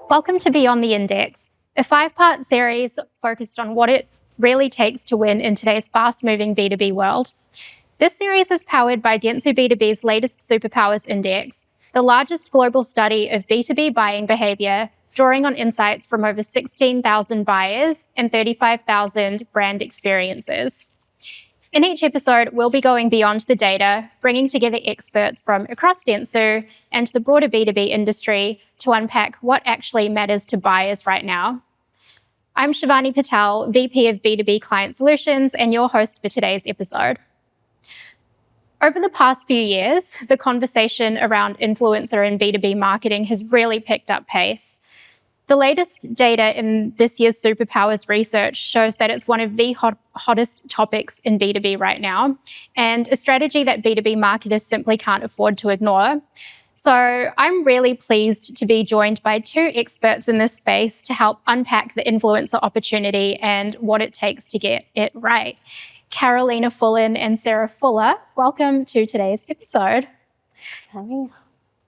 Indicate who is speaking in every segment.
Speaker 1: Welcome to Beyond the Index, a 5-part series focused on what it really takes to win in today's fast-moving B2B world. This series is powered by Dentsu B2B's latest Superpowers Index, the largest global study of B2B buying behavior, drawing on insights from over 16,000 buyers and 35,000 brand experiences. In each episode, we'll be going beyond the data, bringing together experts from across Dentsu and the broader B2B industry to unpack what actually matters to buyers right now. I'm Shivani Patel, VP of B2B Client Solutions, and your host for today's episode. Over the past few years, the conversation around influencer and B2B marketing has really picked up pace. The latest data in this year's Superpowers research shows that it's one of the hottest topics in B2B right now, and a strategy that B2B marketers simply can't afford to ignore. So I'm really pleased to be joined by two experts in this space to help unpack the influencer opportunity and what it takes to get it right. Carolina Fullen and Sarah Fuller, welcome to today's episode.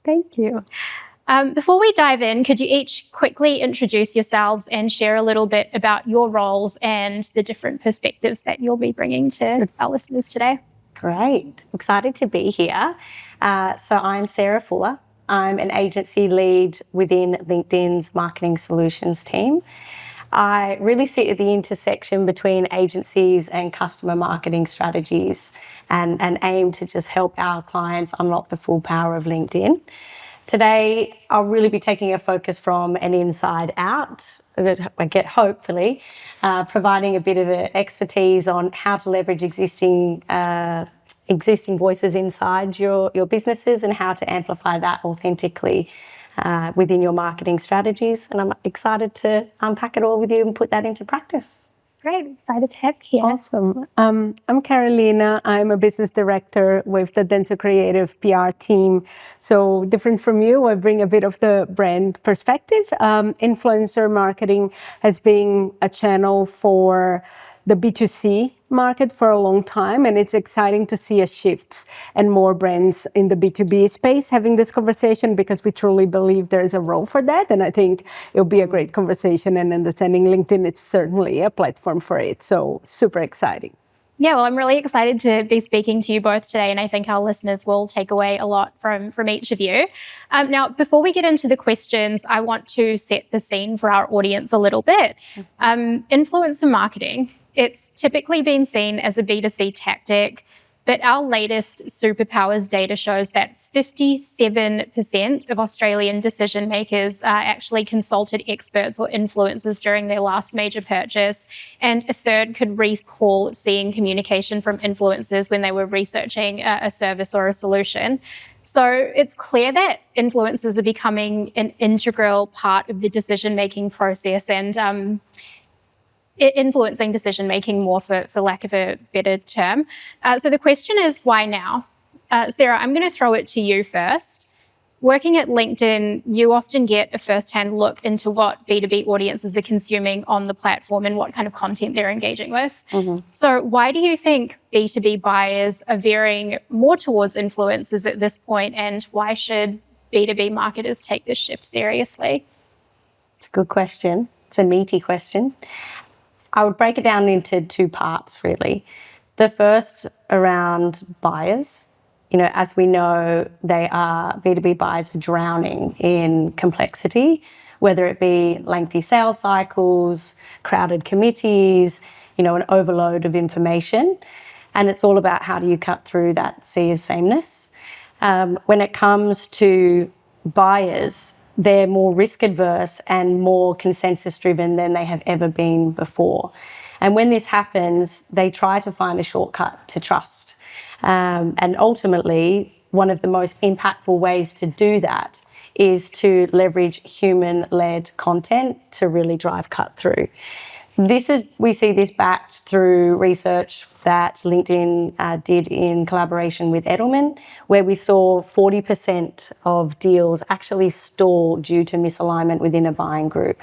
Speaker 2: Thank you.
Speaker 1: Before we dive in, could you each quickly introduce yourselves and share a little bit about your roles and the different perspectives that you'll be bringing to our listeners today?
Speaker 2: Great. Excited to be here. So I'm Sarah Fuller. I'm an agency lead within LinkedIn's marketing solutions team. I really sit at the intersection between agencies and customer marketing strategies and aim to just help our clients unlock the full power of LinkedIn. Today, I'll really be taking a focus from an inside out, hopefully, providing a bit of expertise on how to leverage existing voices inside your businesses and how to amplify that authentically within your marketing strategies. And I'm excited to unpack it all with you and put that into practice.
Speaker 1: Great, excited to have you here.
Speaker 3: Awesome. I'm Carolina. I'm a business director with the Dentsu Creative PR team. So different from you, I bring a bit of the brand perspective. Influencer marketing has been a channel for the B2C market for a long time, and it's exciting to see a shift and more brands in the B2B space having this conversation because we truly believe there is a role for that, and I think it'll be a great conversation, and understanding LinkedIn, it's certainly a platform for it, so super exciting.
Speaker 1: Yeah, well, I'm really excited to be speaking to you both today, and I think our listeners will take away a lot from each of you. Now, before we get into the questions, I want to set the scene for our audience a little bit. Influencer marketing, it's typically been seen as a B2C tactic, but our latest Superpowers data shows that 57% of Australian decision makers actually consulted experts or influencers during their last major purchase, and a third could recall seeing communication from influencers when they were researching a service or a solution. So it's clear that influencers are becoming an integral part of the decision-making process and influencing decision-making more, for lack of a better term. So the question is, why now? Sarah, I'm going to throw it to you first. Working at LinkedIn, you often get a first-hand look into what B2B audiences are consuming on the platform and what kind of content they're engaging with. Mm-hmm. So why do you think B2B buyers are veering more towards influencers at this point, and why should B2B marketers take this shift seriously?
Speaker 2: It's a good question. It's a meaty question. I would break it down into two parts, really. The first around buyers. As we know, B2B buyers are drowning in complexity, whether it be lengthy sales cycles, crowded committees, an overload of information. And it's all about how do you cut through that sea of sameness. When it comes to buyers, they're more risk adverse and more consensus driven than they have ever been before. And when this happens, they try to find a shortcut to trust. And ultimately, one of the most impactful ways to do that is to leverage human-led content to really drive cut through. We see this backed through research that LinkedIn did in collaboration with Edelman, where we saw 40% of deals actually stall due to misalignment within a buying group.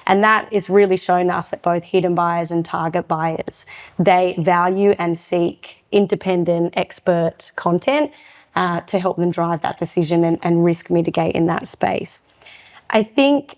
Speaker 2: And that is really shown us that both hidden buyers and target buyers, they value and seek independent expert content to help them drive that decision and risk mitigate in that space. I think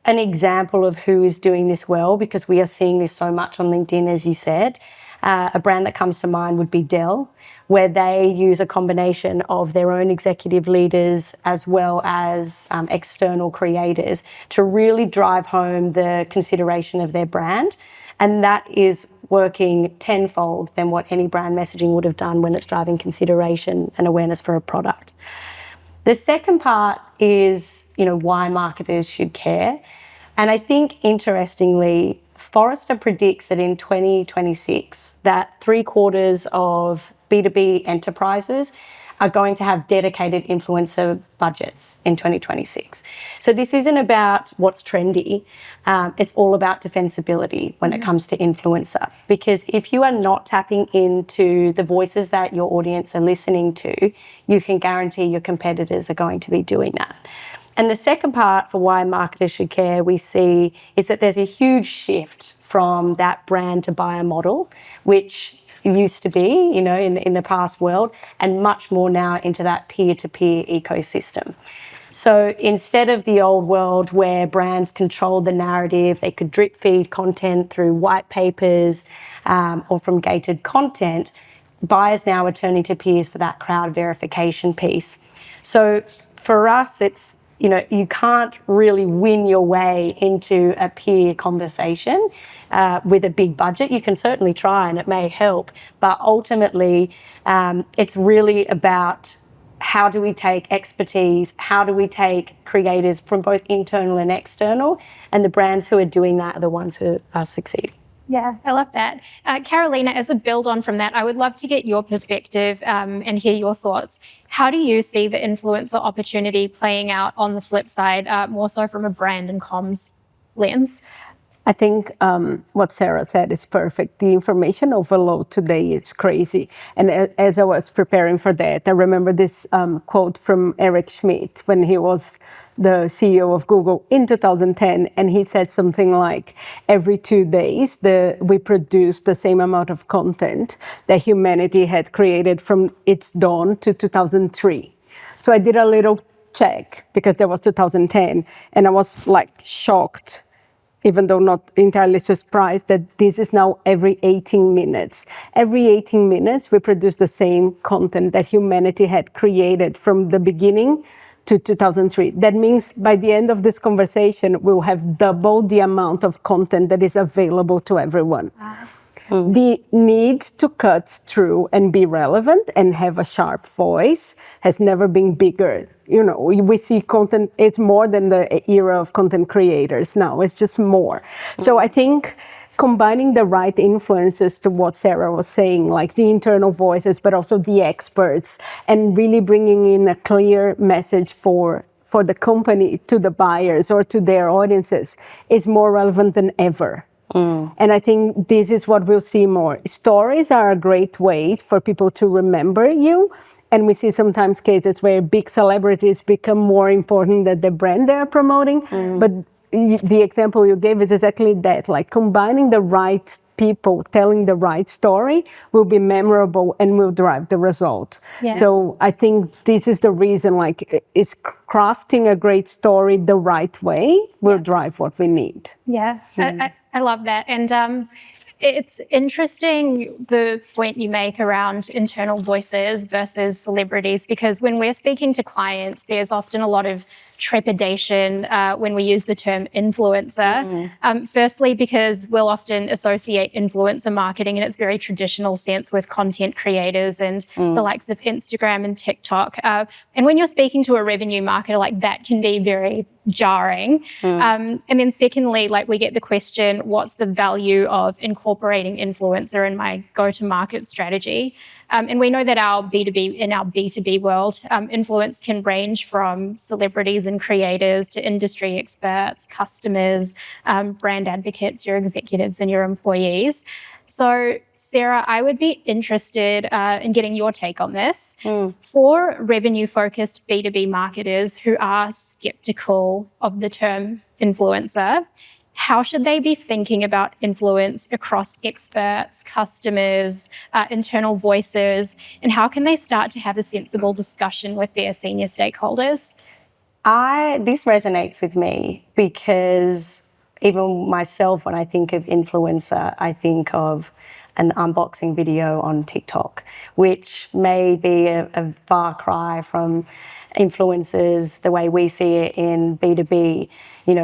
Speaker 2: an example of who is doing this well, because we are seeing this so much on LinkedIn, as you said, a brand that comes to mind would be Dell, where they use a combination of their own executive leaders as well as external creators to really drive home the consideration of their brand. And that is working tenfold than what any brand messaging would have done when it's driving consideration and awareness for a product. The second part is, why marketers should care. And I think, interestingly, Forrester predicts that in 2026, that 3/4 of B2B enterprises are going to have dedicated influencer budgets in 2026. So this isn't about what's trendy. It's all about defensibility when it comes to influencer. Because if you are not tapping into the voices that your audience are listening to, you can guarantee your competitors are going to be doing that. And the second part for why marketers should care, we see, is that there's a huge shift from that brand to buyer model, which used to be, in the past world, and much more now into that peer-to-peer ecosystem. So instead of the old world where brands controlled the narrative, they could drip feed content through white papers or from gated content, buyers now are turning to peers for that crowd verification piece. So for us, it's, you can't really win your way into a peer conversation with a big budget. You can certainly try and it may help, but ultimately it's really about how do we take expertise, how do we take creators from both internal and external, and the brands who are doing that are the ones who are succeeding.
Speaker 1: Yeah, I love that. Carolina, as a build on from that, I would love to get your perspective and hear your thoughts. How do you see the influencer opportunity playing out on the flip side, more so from a brand and comms lens?
Speaker 3: I think what Sarah said is perfect. The information overload today is crazy. And as I was preparing for that, I remember this quote from Eric Schmidt when he was the CEO of Google in 2010, and he said something like, every 2 days, we produce the same amount of content that humanity had created from its dawn to 2003. So I did a little check, because that was 2010, and I was shocked, even though not entirely surprised, that this is now every 18 minutes. Every 18 minutes, we produce the same content that humanity had created from the beginning to 2003. That means by the end of this conversation, we'll have doubled the amount of content that is available to everyone. The need to cut through and be relevant and have a sharp voice has never been bigger. We see content, it's more than the era of content creators now, it's just more. So I think combining the right influences to what Sarah was saying, like the internal voices, but also the experts, and really bringing in a clear message for the company to the buyers or to their audiences is more relevant than ever. And I think this is what we'll see more. Stories are a great way for people to remember you. And we see sometimes cases where big celebrities become more important than the brand they're promoting. But the example you gave is exactly that, combining the right people telling the right story will be memorable and will drive the result.
Speaker 1: Yeah.
Speaker 3: So I think this is the reason, it's crafting a great story the right way will drive what we need.
Speaker 1: Yeah, I love that. And it's interesting the point you make around internal voices versus celebrities, because when we're speaking to clients, there's often a lot of trepidation when we use the term influencer. Firstly, because we'll often associate influencer marketing in its very traditional sense with content creators and the likes of Instagram and TikTok. And when you're speaking to a revenue marketer, that can be very jarring. And then secondly, we get the question, what's the value of incorporating influencer in my go-to-market strategy? And we know that in our B2B world, influence can range from celebrities and creators to industry experts, customers, brand advocates, your executives and your employees. So, Sarah, I would be interested in getting your take on this. For revenue-focused B2B marketers who are skeptical of the term influencer, how should they be thinking about influence across experts, customers, internal voices, and how can they start to have a sensible discussion with their senior stakeholders?
Speaker 2: This resonates with me because even myself, when I think of influencer, I think of an unboxing video on TikTok, which may be a far cry from influencers the way we see it in B2B,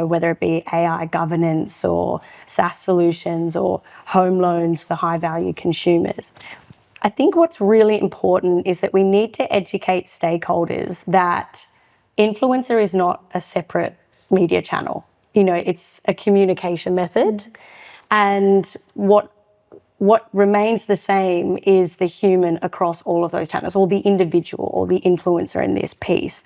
Speaker 2: whether it be AI governance or SaaS solutions or home loans for high value consumers. I think what's really important is that we need to educate stakeholders that influencer is not a separate media channel. It's a communication method. And what remains the same is the human across all of those channels, or the individual or the influencer in this piece.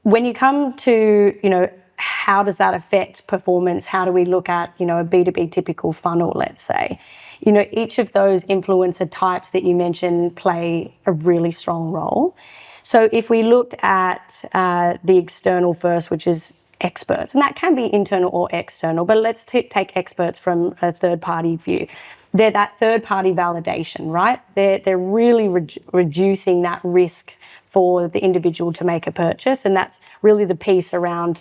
Speaker 2: When you come to, how does that affect performance? How do we look at, a B2B typical funnel, let's say? Each of those influencer types that you mentioned play a really strong role. So if we looked at the external first, which is experts, and that can be internal or external, but let's take experts from a third-party view. They're that third-party validation, right? They're really reducing that risk for the individual to make a purchase, and that's really the piece around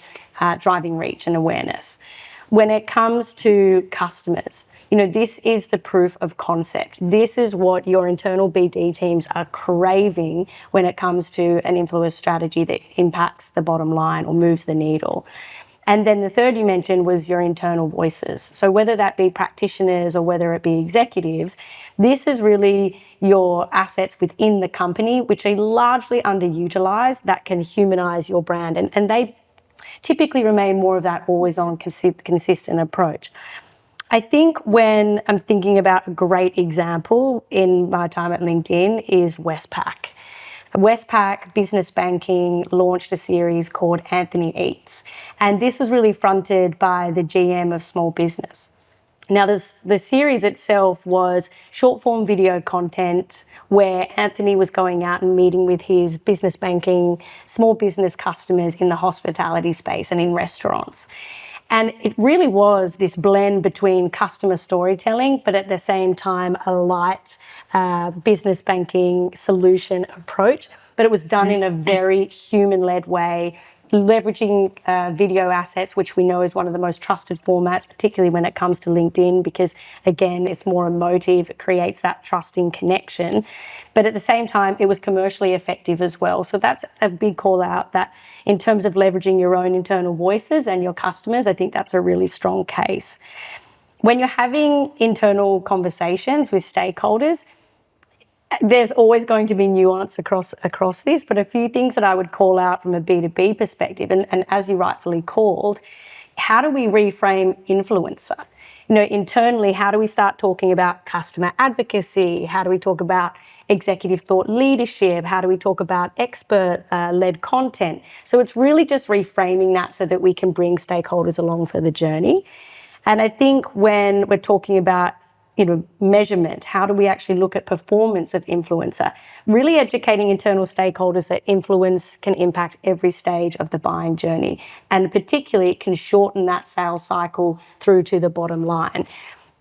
Speaker 2: driving reach and awareness. When it comes to customers, this is the proof of concept. This is what your internal BD teams are craving when it comes to an influencer strategy that impacts the bottom line or moves the needle. And then the third you mentioned was your internal voices. So whether that be practitioners or whether it be executives, this is really your assets within the company, which are largely underutilized, that can humanize your brand. And they typically remain more of that always-on, consistent approach. I think when I'm thinking about a great example in my time at LinkedIn is Westpac. Westpac Business Banking launched a series called Anthony Eats, and this was really fronted by the GM of small business. Now, the series itself was short-form video content where Anthony was going out and meeting with his business banking, small business customers in the hospitality space and in restaurants. And it really was this blend between customer storytelling, but at the same time, a light business banking solution approach. But it was done in a very human-led way, leveraging video assets, which we know is one of the most trusted formats, particularly when it comes to LinkedIn, because again, it's more emotive, it creates that trusting connection. But at the same time, it was commercially effective as well. So that's a big call out, that in terms of leveraging your own internal voices and your customers, I think that's a really strong case. When you're having internal conversations with stakeholders, there's always going to be nuance across this, but a few things that I would call out from a B2B perspective, and as you rightfully called, how do we reframe influencer? Internally, how do we start talking about customer advocacy? How do we talk about executive thought leadership? How do we talk about expert-led content? So it's really just reframing that so that we can bring stakeholders along for the journey. And I think when we're talking about measurement, how do we actually look at performance of influencer? Really educating internal stakeholders that influence can impact every stage of the buying journey. And particularly, it can shorten that sales cycle through to the bottom line.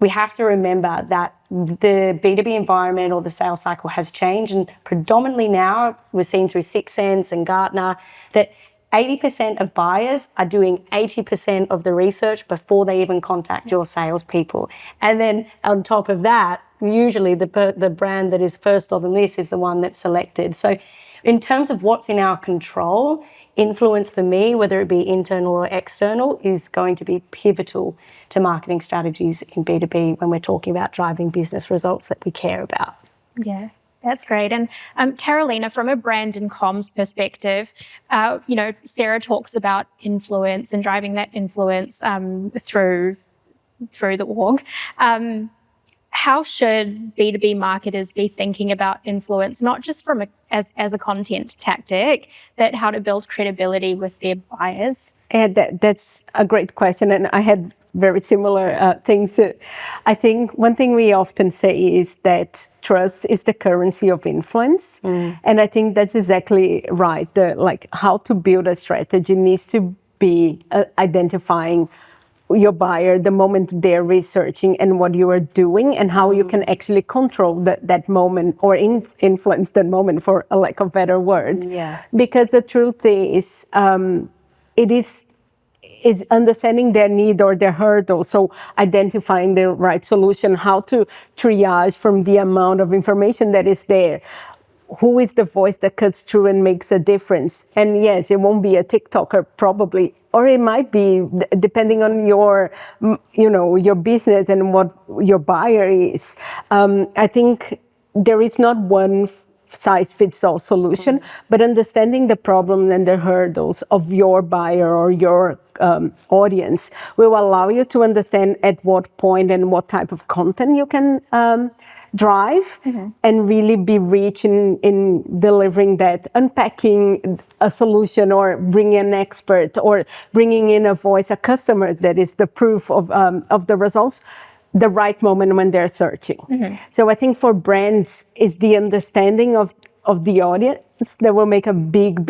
Speaker 2: We have to remember that the B2B environment or the sales cycle has changed, and predominantly now we're seeing through Sixth Sense and Gartner that 80% of buyers are doing 80% of the research before they even contact your salespeople. And then on top of that, usually the brand that is first on the list is the one that's selected. So in terms of what's in our control, influence for me, whether it be internal or external, is going to be pivotal to marketing strategies in B2B when we're talking about driving business results that we care about.
Speaker 1: Yeah. That's great. And Carolina, from a brand and comms perspective, Sarah talks about influence and driving that influence through the org. How should B2B marketers be thinking about influence, not just from as a content tactic, but how to build credibility with their buyers?
Speaker 3: And that's a great question, and I had very similar things. I think one thing we often say is that trust is the currency of influence, and I think that's exactly right. How to build a strategy needs to be identifying your buyer the moment they're researching and what you are doing, and how you can actually control that moment or influence that moment, for a lack of better word.
Speaker 2: Yeah.
Speaker 3: Because the truth is understanding their need or their hurdle. So identifying the right solution, how to triage from the amount of information that is there. Who is the voice that cuts through and makes a difference? And yes, it won't be a TikToker probably, or it might be, depending on your business and what your buyer is. I think there is not one size fits all solution, but understanding the problem and the hurdles of your buyer or your audience will allow you to understand at what point and what type of content you can drive and really be rich in delivering that, unpacking a solution or bringing an expert or bringing in a voice, a customer that is the proof of the results, the right moment when they're searching. So I think for brands is the understanding of the audience that will make a big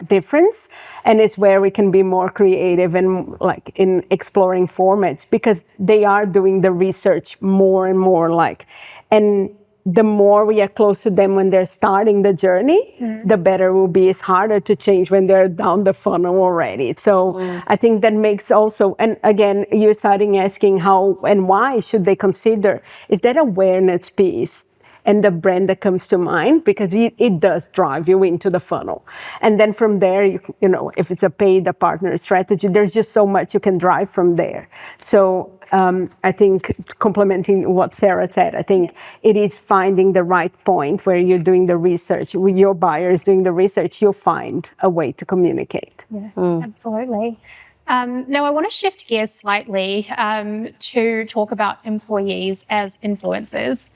Speaker 3: difference, and it's where we can be more creative and like in exploring formats, because they are doing the research more and more, and the more we are close to them when they're starting the journey, the better it will be. It's harder to change when they're down the funnel already. So I think that makes also, and again, you're starting asking how and why should they consider, is that awareness piece and the brand that comes to mind, because it does drive you into the funnel. And then from there, you know, if it's a paid, a partner strategy, there's just so much you can drive from there. So I think, complementing what Sarah said, I think it is finding the right point where you're doing the research, with your buyer is doing the research, you'll find a way to communicate.
Speaker 1: Yeah, absolutely. Now, I want to shift gears slightly to talk about employees as influencers.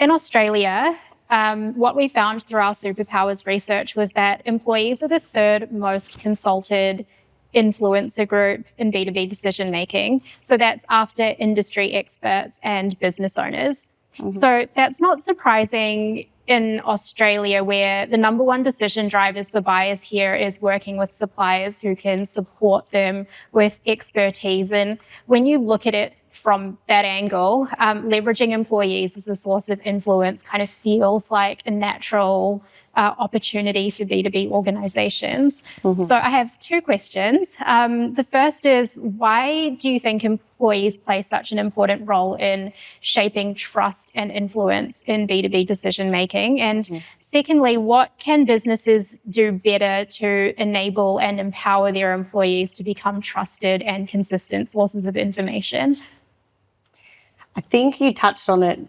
Speaker 1: In Australia, what we found through our Superpowers research was that employees are the third most consulted influencer group in B2B decision making. So that's after industry experts and business owners. So that's not surprising in Australia, where the number one decision drivers for buyers here is working with suppliers who can support them with expertise. And when you look at it from that angle, leveraging employees as a source of influence kind of feels like a natural opportunity for B2B organizations. So I have two questions. The first is, why do you think employees play such an important role in shaping trust and influence in B2B decision making? And secondly, what can businesses do better to enable and empower their employees to become trusted and consistent sources of information?
Speaker 2: I think you touched on it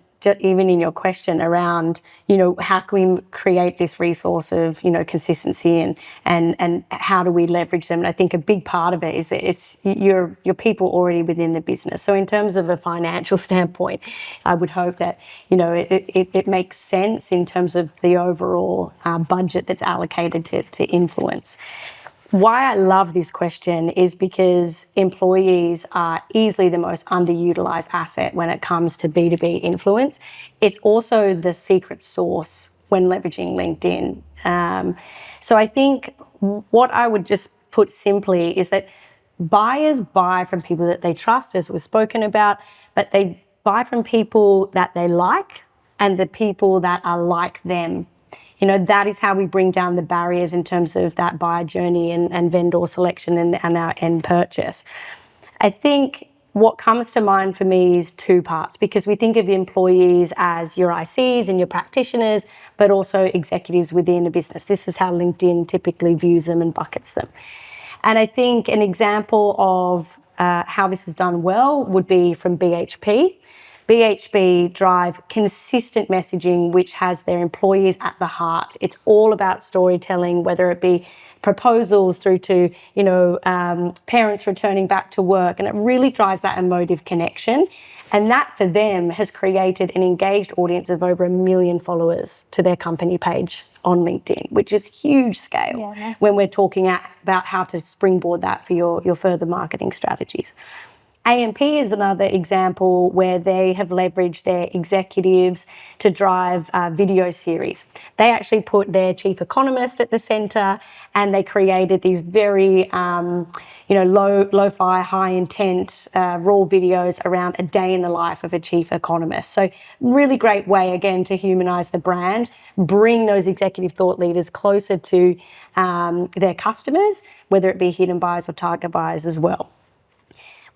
Speaker 2: even in your question around, you know, how can we create this resource of, you know, consistency and how do we leverage them? And I think a big part of it is that it's your people already within the business. So in terms of a financial standpoint, I would hope that, you know, it makes sense in terms of the overall budget that's allocated to influence. Why I love this question is because employees are easily the most underutilized asset when it comes to B2B influence. It's also the secret sauce when leveraging LinkedIn. So I think what I would just put simply is that buyers buy from people that they trust, as was spoken about, but they buy from people that they like and the people that are like them. You know, that is how we bring down the barriers in terms of that buyer journey and vendor selection and our end purchase. I think what comes to mind for me is two parts, because we think of employees as your ICs and your practitioners, but also executives within a business. This is how LinkedIn typically views them and buckets them. And I think an example of how this is done well would be from BHP. BHP drive consistent messaging which has their employees at the heart. It's all about storytelling, whether it be proposals through to, you know, parents returning back to work, and it really drives that emotive connection. And that for them has created an engaged audience of over 1 million followers to their company page on LinkedIn, which is huge scale when we're talking about how to springboard that for your further marketing strategies. AMP is another example where they have leveraged their executives to drive video series. They actually put their chief economist at the center, and they created these very, lo-fi, high-intent, raw videos around a day in the life of a chief economist. So really great way, again, to humanize the brand, bring those executive thought leaders closer to their customers, whether it be hidden buyers or target buyers as well.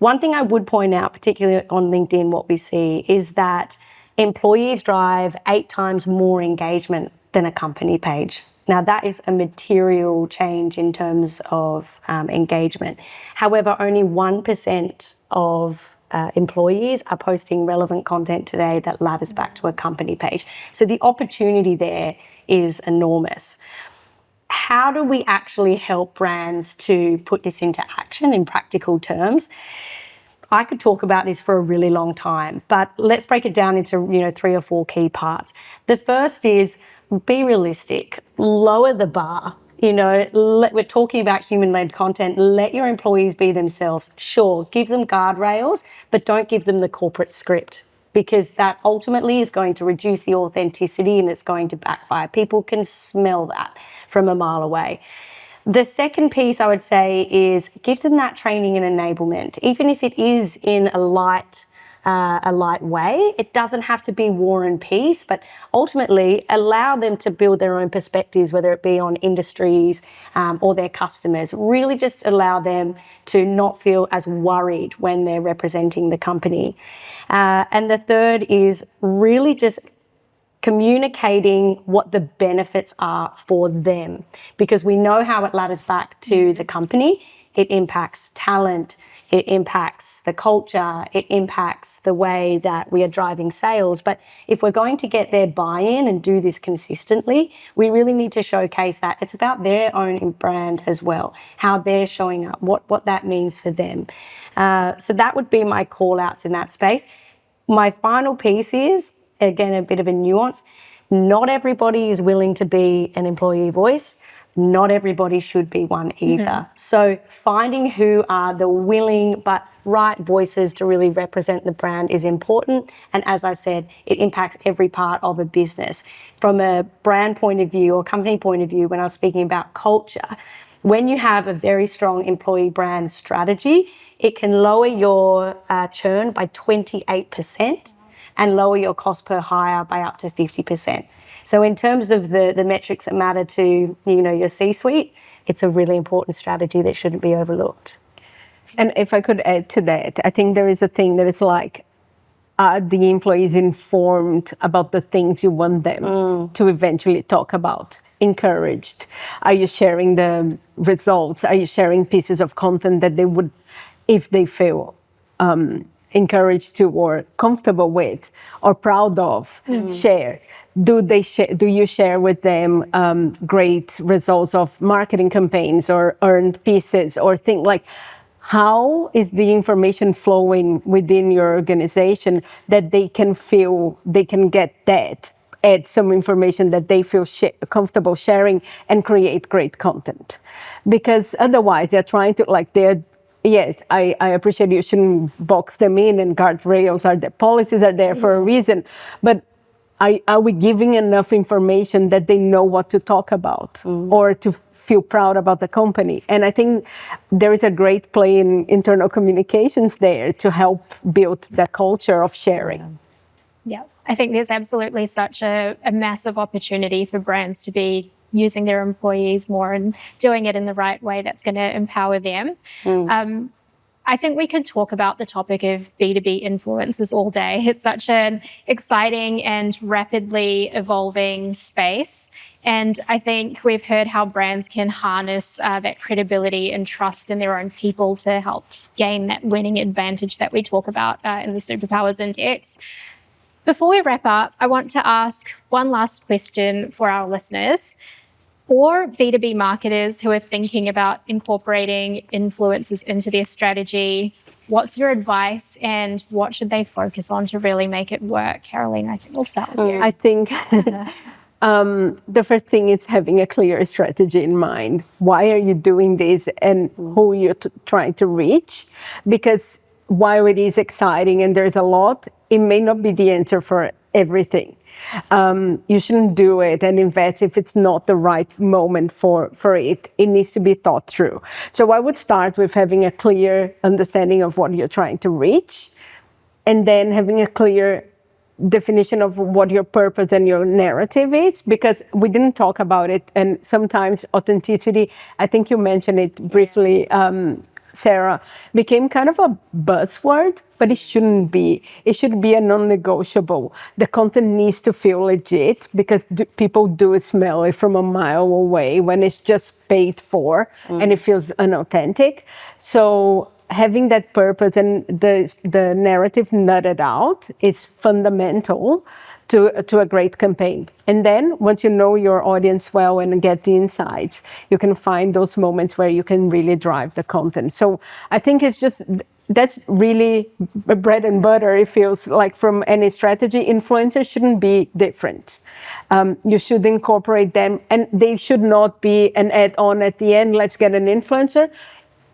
Speaker 2: One thing I would point out, particularly on LinkedIn, what we see is that employees drive 8 times more engagement than a company page. Now, that is a material change in terms of engagement. However, only 1% of employees are posting relevant content today that ladders back to a company page. So the opportunity there is enormous. How do we actually help brands to put this into action in practical terms? I could talk about this for a really long time, but let's break it down into 3 or 4 key parts. The first is be realistic, lower the bar. We're talking about human-led content. Let your employees be themselves. Sure, give them guardrails, but don't give them the corporate script, because that ultimately is going to reduce the authenticity and it's going to backfire. People can smell that from a mile away. The second piece I would say is give them that training and enablement, even if it is in a light way. It doesn't have to be war and peace, but ultimately allow them to build their own perspectives, whether it be on industries or their customers. Really just allow them to not feel as worried when they're representing the company. And the third is really just communicating what the benefits are for them, because we know how it ladders back to the company. It impacts talent, it impacts the culture, it impacts the way that we are driving sales. But if we're going to get their buy-in and do this consistently, we really need to showcase that it's about their own brand as well, how they're showing up, what that means for them. So that would be my call outs in that space. My final piece is, again, a bit of a nuance. Not everybody is willing to be an employee voice. Not everybody should be one either. Mm-hmm. So finding who are the willing but right voices to really represent the brand is important. And as I said, it impacts every part of a business. From a brand point of view or company point of view, when I was speaking about culture, when you have a very strong employee brand strategy, it can lower your churn by 28%. And lower your cost per hire by up to 50%. So in terms of the metrics that matter to your C-suite, it's a really important strategy that shouldn't be overlooked.
Speaker 3: And if I could add to that, I think there is a thing that is like, are the employees informed about the things you want them to eventually talk about? Encouraged? Are you sharing the results? Are you sharing pieces of content that they would, if they feel encouraged to or comfortable with or proud of, share? Do you share with them great results of marketing campaigns or earned pieces or things like, how is the information flowing within your organization that they can feel they can get that, add some information that they feel comfortable sharing and create great content? Because otherwise they're trying to yes, I appreciate you shouldn't box them in, and guardrails are the policies are there for a reason. But are we giving enough information that they know what to talk about or to feel proud about the company? And I think there is a great play in internal communications there to help build that culture of sharing.
Speaker 1: Yeah, I think there's absolutely such a massive opportunity for brands to be using their employees more and doing it in the right way that's going to empower them. I think we could talk about the topic of B2B influencers all day. It's such an exciting and rapidly evolving space. And I think we've heard how brands can harness that credibility and trust in their own people to help gain that winning advantage that we talk about in the Superpowers Index. Before we wrap up, I want to ask one last question for our listeners. For B2B marketers who are thinking about incorporating influencers into their strategy, what's your advice and what should they focus on to really make it work? Caroline, I think we'll start with you.
Speaker 3: I think the first thing is having a clear strategy in mind. Why are you doing this and who you're trying to reach? Because while it is exciting and there's a lot, it may not be the answer for everything. You shouldn't do it and invest if it's not the right moment for it. It needs to be thought through. So I would start with having a clear understanding of what you're trying to reach, and then having a clear definition of what your purpose and your narrative is, because we didn't talk about it. And sometimes authenticity, I think you mentioned it briefly, Sarah, became kind of a buzzword, but it shouldn't be. It should be a non-negotiable. The content needs to feel legit, because people do smell it from a mile away when it's just paid for and it feels unauthentic. So having that purpose and the narrative nutted out is fundamental to a great campaign. And then once you know your audience well and get the insights, you can find those moments where you can really drive the content. So I think that's really bread and butter. It feels like from any strategy. Influencers shouldn't be different. You should incorporate them, and they should not be an add-on at the end. Let's get an influencer.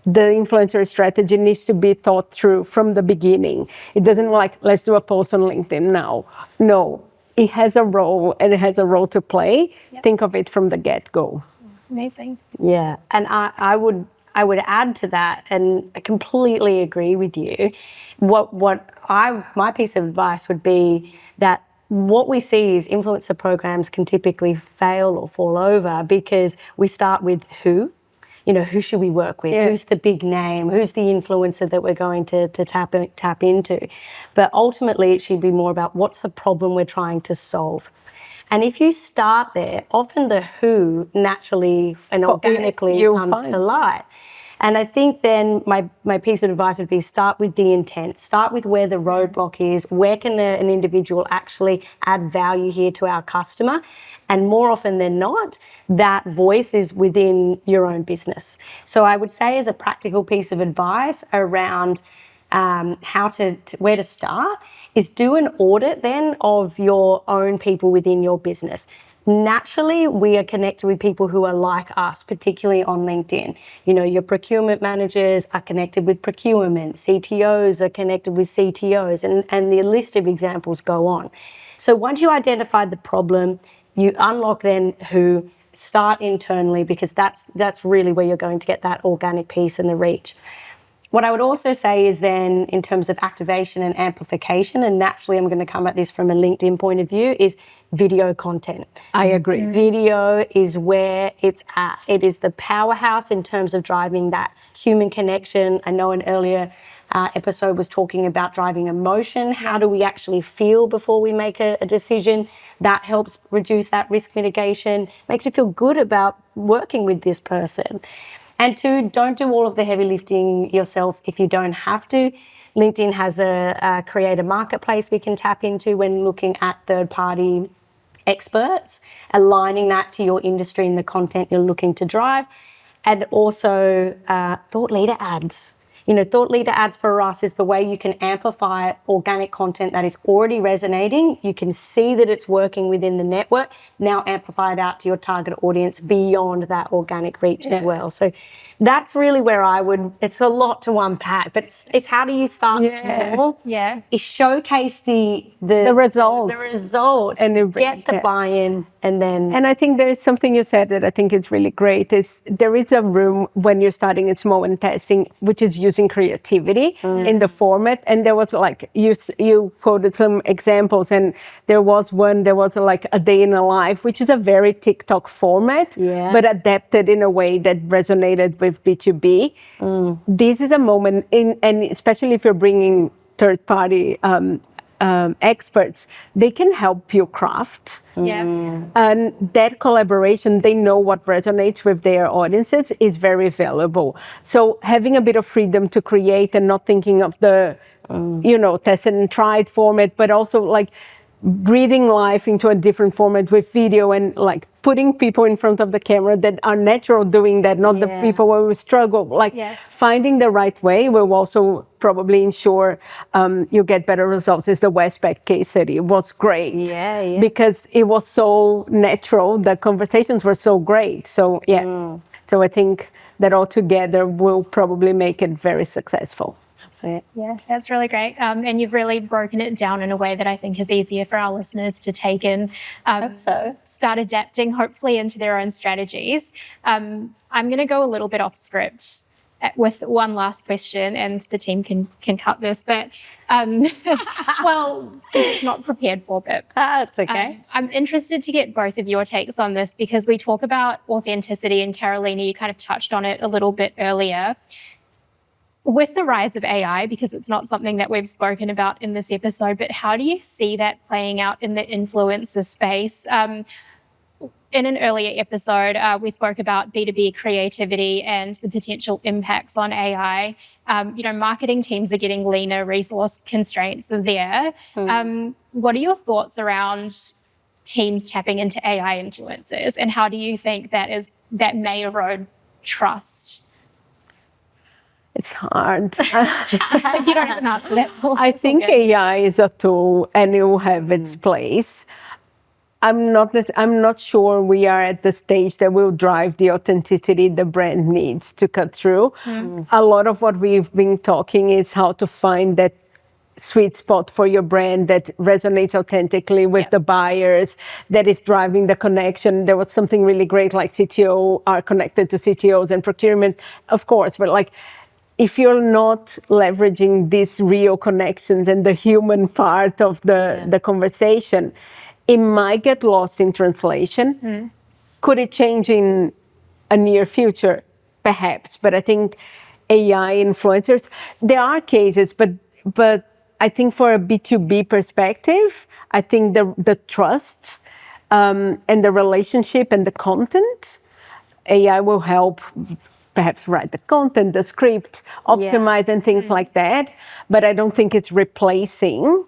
Speaker 3: The influencer strategy needs to be thought through from the beginning. It doesn't let's do a post on LinkedIn now. No, it has a role, and it has a role to play. Yep. Think of it from the get-go.
Speaker 1: Amazing.
Speaker 2: Yeah, and I would add to that, and I completely agree with you. My piece of advice would be that what we see is influencer programs can typically fail or fall over because we start with who. Who should we work with? Yeah. Who's the big name? Who's the influencer that we're going to tap into? But ultimately, it should be more about what's the problem we're trying to solve. And if you start there, often the who naturally and organically comes to light. And I think then my piece of advice would be start with the intent. Start with where the roadblock is. Where can an individual actually add value here to our customer? And more often than not, that voice is within your own business. So I would say, as a practical piece of advice around where to start, is do an audit then of your own people within your business. Naturally, we are connected with people who are like us, particularly on LinkedIn. Your procurement managers are connected with procurement, CTOs are connected with CTOs, and the list of examples go on. So once you identify the problem, you unlock then who, start internally, because that's really where you're going to get that organic piece and the reach. What I would also say is then, in terms of activation and amplification, and naturally I'm going to come at this from a LinkedIn point of view, is video content.
Speaker 3: I agree.
Speaker 2: Video is where it's at. It is the powerhouse in terms of driving that human connection. I know an earlier episode was talking about driving emotion. How do we actually feel before we make a decision? That helps reduce that risk mitigation, makes you feel good about working with this person. And two, don't do all of the heavy lifting yourself if you don't have to. LinkedIn has a creator marketplace we can tap into when looking at third-party experts, aligning that to your industry and the content you're looking to drive. And also thought leader ads. Thought leader ads for us is the way you can amplify organic content that is already resonating. You can see that it's working within the network. Now amplify it out to your target audience beyond that organic reach as well. So that's really where it's a lot to unpack, but it's how do you start small?
Speaker 1: Yeah.
Speaker 2: Is showcase the
Speaker 3: results.
Speaker 2: The results. And get the buy-in, and then...
Speaker 3: And I think there is something you said that I think is really great, is there is a room when you're starting in small and testing, which is using creativity in the format. And there was you quoted some examples, and there was like a day in a life, which is a very TikTok format, but adapted in a way that resonated with B2B. This is a moment, and especially if you're bringing third-party experts, they can help you craft. And that collaboration, they know what resonates with their audiences, is very valuable. So having a bit of freedom to create and not thinking of the, tested and tried format, but also like breathing life into a different format with video, and like putting people in front of the camera that are natural doing that, not the people where we struggle. Finding the right way will also probably ensure you get better results. Is the Westpac case study. It was great because it was so natural. The conversations were so great. So so I think that all together will probably make it very successful.
Speaker 2: That's it.
Speaker 1: Yeah, that's really great. And you've really broken it down in a way that I think is easier for our listeners to take in.
Speaker 2: Hope so.
Speaker 1: Start adapting, hopefully, into their own strategies. I'm going to go a little bit off script with one last question, and the team can cut this. But, well, it's not prepared for, but
Speaker 2: It's okay.
Speaker 1: I'm interested to get both of your takes on this because we talk about authenticity, and Carolina, you kind of touched on it a little bit earlier. With the rise of AI, because it's not something that we've spoken about in this episode, but how do you see that playing out in the influencer space? In an earlier episode, we spoke about B2B creativity and the potential impacts on AI. Marketing teams are getting leaner, resource constraints are there. What are your thoughts around teams tapping into AI influencers, and how do you think that may erode trust?
Speaker 3: It's hard.
Speaker 1: If you don't have an answer, that's all.
Speaker 3: I think AI is a tool and it will have its place. I'm not sure we are at the stage that will drive the authenticity the brand needs to cut through. A lot of what we've been talking is how to find that sweet spot for your brand that resonates authentically with the buyers, that is driving the connection. There was something really great, like CTO are connected to CTOs and procurement, of course, but like, if you're not leveraging these real connections and the human part of the conversation, it might get lost in translation. Could it change in a near future? Perhaps, but I think AI influencers, there are cases, but I think for a B2B perspective, I think the trust and the relationship and the content, AI will help perhaps write the content, the script, optimize and things like that. But I don't think it's replacing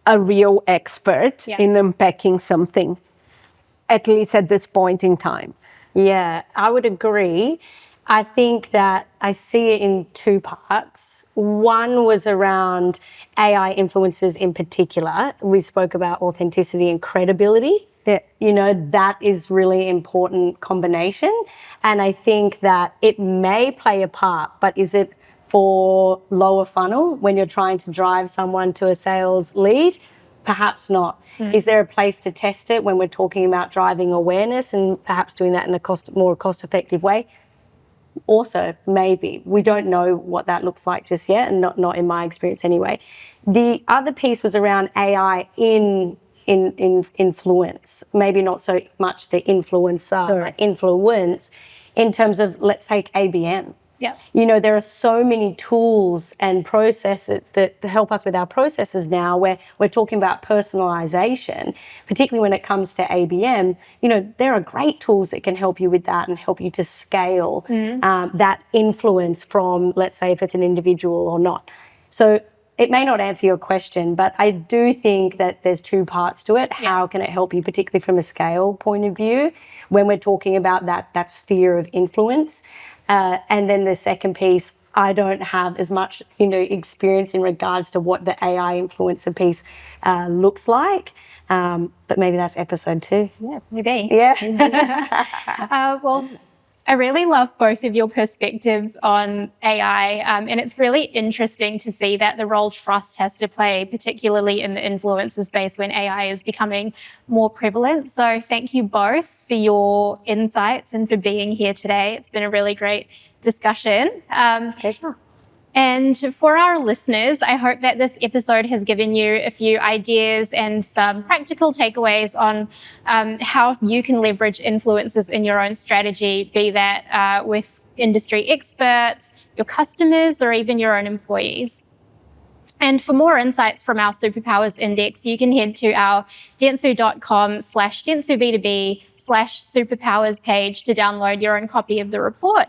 Speaker 3: a real expert in unpacking something, at least at this point in time.
Speaker 2: Yeah, I would agree. I think that I see it in two parts. One was around AI influencers in particular. We spoke about authenticity and credibility.
Speaker 3: Yeah.
Speaker 2: That is really important combination. And I think that it may play a part, but is it for lower funnel when you're trying to drive someone to a sales lead? Perhaps not. Is there a place to test it when we're talking about driving awareness and perhaps doing that in a more cost-effective way? Also, maybe. We don't know what that looks like just yet, and not in my experience anyway. The other piece was around AI in influence, maybe not so much the influencer, but influence in terms of, let's take ABM.
Speaker 1: Yeah.
Speaker 2: There are so many tools and processes that help us with our processes now, where we're talking about personalization, particularly when it comes to ABM. There are great tools that can help you with that and help you to scale that influence from, let's say, if it's an individual or not. So it may not answer your question, but I do think that there's two parts to it. How can it help you, particularly from a scale point of view, when we're talking about that sphere of influence? And then the second piece, I don't have as much, experience in regards to what the AI influencer piece looks like. But maybe that's episode 2.
Speaker 1: Yeah, maybe.
Speaker 2: Yeah.
Speaker 1: Well, I really love both of your perspectives on AI, and it's really interesting to see that the role trust has to play, particularly in the influencer space when AI is becoming more prevalent. So thank you both for your insights and for being here today. It's been a really great discussion.
Speaker 2: Pleasure.
Speaker 1: And for our listeners, I hope that this episode has given you a few ideas and some practical takeaways on how you can leverage influencers in your own strategy, be that with industry experts, your customers, or even your own employees. And for more insights from our Superpowers Index, you can head to our dentsu.com/dentsuB2B/superpowers page to download your own copy of the report.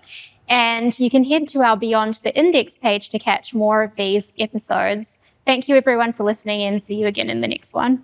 Speaker 1: And you can head to our Beyond the Index page to catch more of these episodes. Thank you, everyone, for listening, and see you again in the next one.